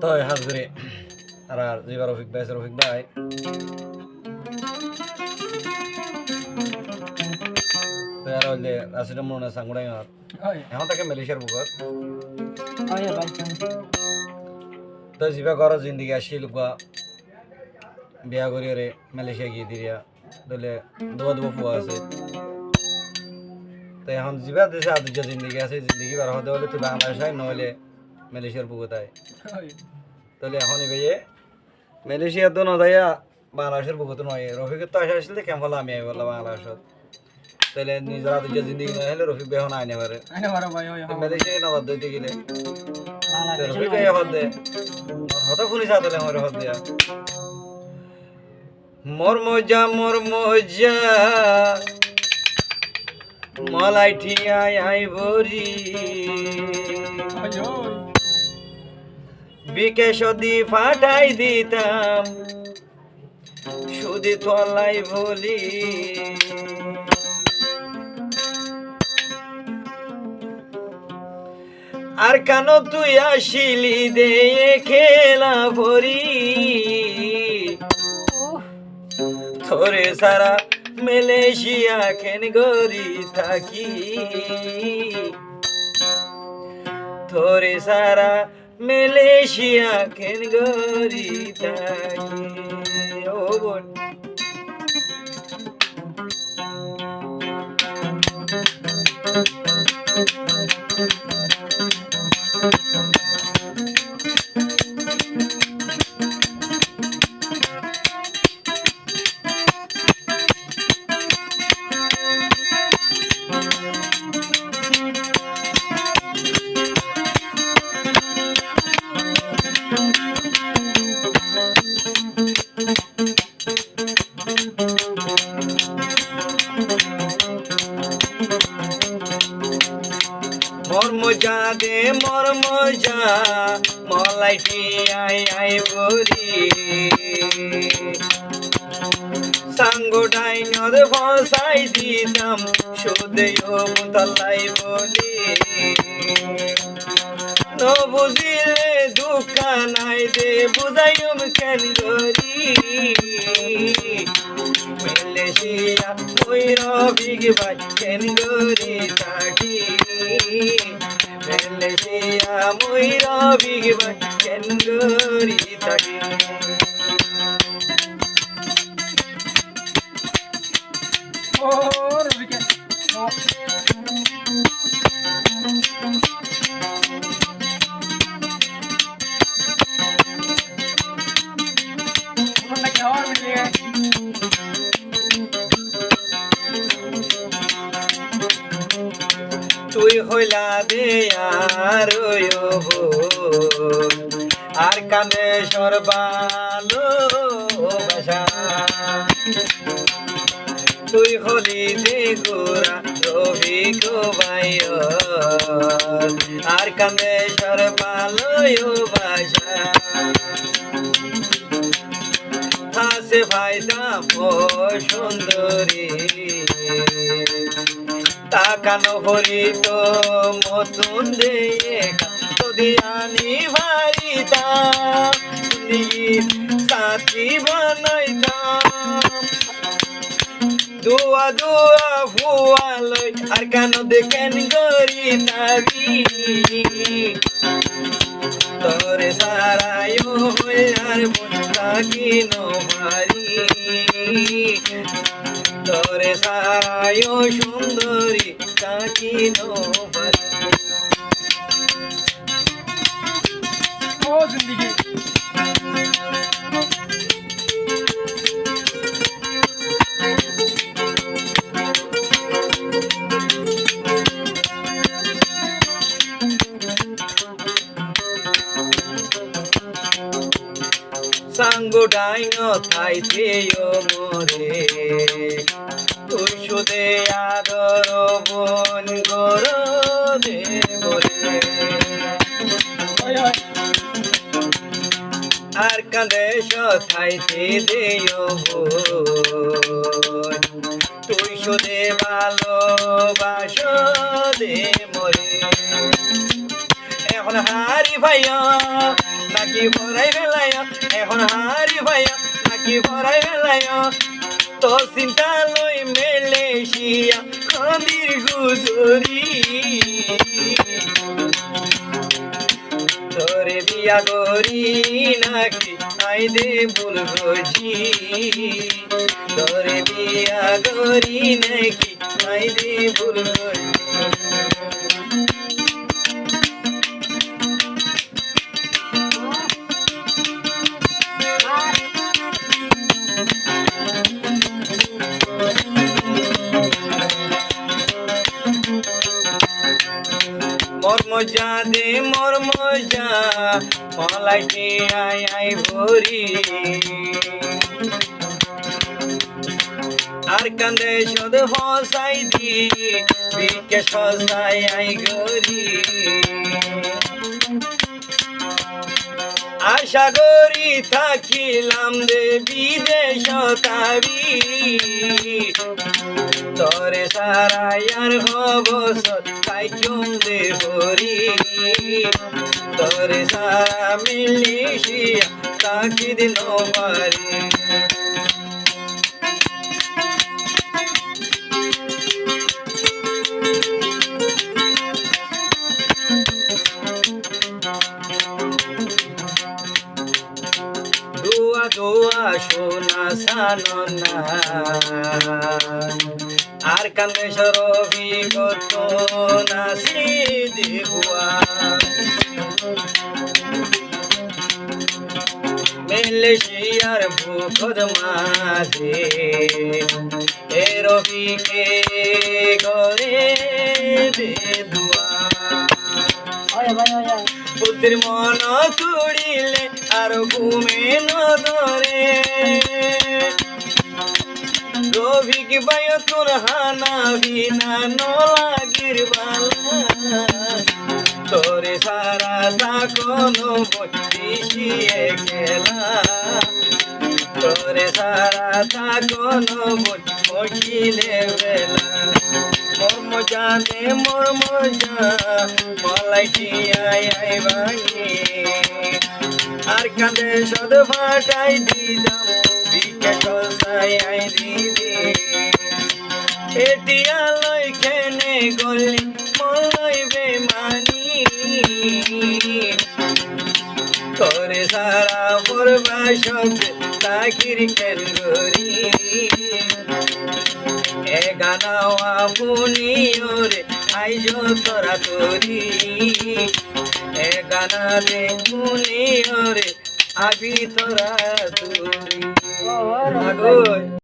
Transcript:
তো হাজরে আর যেবার রফিক ভাই তো আর হইলে রাশিটা মনে সাংগুড়াই এখন তাকে মালয়েশিয়ার বুকর তো যিবা ঘর জিন্দিগি আসিল বিয়া করি রে মালয়েশিয়া গিয়ে দিয়া তাহলে দোয়া দোয়া ফুয়া আছে তো এখন যিবা দেশে আদুজা জিন্দিগি আছে জিন্দিগি বার হতে হলে তুই বাংলাদেশ আয় নহলে মালয়েশিয়ার বুকত আয় তাহলে এখন এবার মালয়েশিয়া তো নদাইয়া বাংলাদেশের বুকত নয় রফিকের তো আসা আসলে কেমন হলো আমি বললাম বাংলাদেশত তাহলে নিজের আদুজা জিন্দিগি নয় হলে রফিক বেহন আইনে পারে মালয়েশিয়া নজর দিতে গেলে রফিক হতে হতে শুনিছা তাহলে আমার হত দিয়া মোর মজা মলাই ঠিয়াই আই বরি বিকেশ দি ফাটাই দিতাম সুদি তলাই বলি আর কেন তুই আসিলি দে খেলা ভরি তোরে সারা মালয়েশিয়া কেন গরি থাকি তোরে সারা মালয়েশিয়া কেন গরি থাকি ও বোন মোর মজা মলাই ঠিয়াই আই বলি সাঙ্গো ডাইনর ফসাই দিতাম সুদেও মুতালাই বলি ন বুঝিলে দুঃখ নাই দে বুঝাইম কেন গরি মালয়েশিয়া ওই রফিক ভাই কেন গরি থাকি মালয়েশিয়া ওই রফিক ভাই কেন গরি থাকি তুই হইলা দে আর কান্দে সরবালো বাসা তুই হলি দে গোরা রফিক ভাই আর কান্দে সরবালো বাসা হাসে ভাইদাম ও সুন্দরী তাকানো হরি তো মতন দে যদি আনি ভারিতাম সাথী বানাইতাম দুয়া দুয়া ফুয়া লই আর কেন দেখেন গরি তাবি তোরে সারায়ো হয়ে আর বন্ধা কিন ভারি তোরে সারায়ো সুন্দরী তাকিন ভারি ও জিন্দিগি সাঙ্গো ডাইন থাইতে মোরে তুই সুদে আদর বন গর দে মোরে আর কাঁদে থাইতে দেও তুই সুদে ভালোবাস দে মোরে এখন হারি ভাইয়া নাকি ভরাই ফেলাইয়া এখন হারি ভাইয়া নাকি ভরাই ফেলাইয়া তো চিন্তা লই মেলেশিয়া খন্দির গুজরি তোরে বিয়া করি নাকি আই দে ভুল গজি তোরে বিয়া করি নাকি আই দে ভুল গজি মরমজা দে মরমজা মলাইতে আই আই ভরি আর কান্দে শোধ হসাই দি বিকে সসাই আই গরি আশা করি থাকিলাম দে বিদেশ তাবি তোরে সারায়ার হবসত কাইকুম দে ভরি তোরে সারা মিলিশিয়া তাকিদ নবারি দোয়া দোয়া সোনা সাননা আর কান্দে সরবি কত নাসি দিগুয়া মেলেশিয়ার ভূখর মাঝে এ রবিকে করে দে দুয়া বুদ্ধির মন তুড়িলে আর ঘুমে নদরে রবিক বায়ু তোর হানা বিনা নলাগির বালা তোরে সারা তা কোনো বসিয়ে খেলা তোরে সারা তা কোনো বসিলে বেলা মরমজা দে মরমজা মলাইটি আই আই ভাঙি আর কাঁদে সদ ফাটাই দিদাম বিকে সসাই আই দিদি এটিয়া লই খেনে গলি মলই বেমানি তোরে সারা পরবা শব্দ তাকির খেল গরি এ গানাওয়া পুনিয়রে আইজ তোরা তোরি এ গানা দে পুনিয়রে আবি তোরা তোরি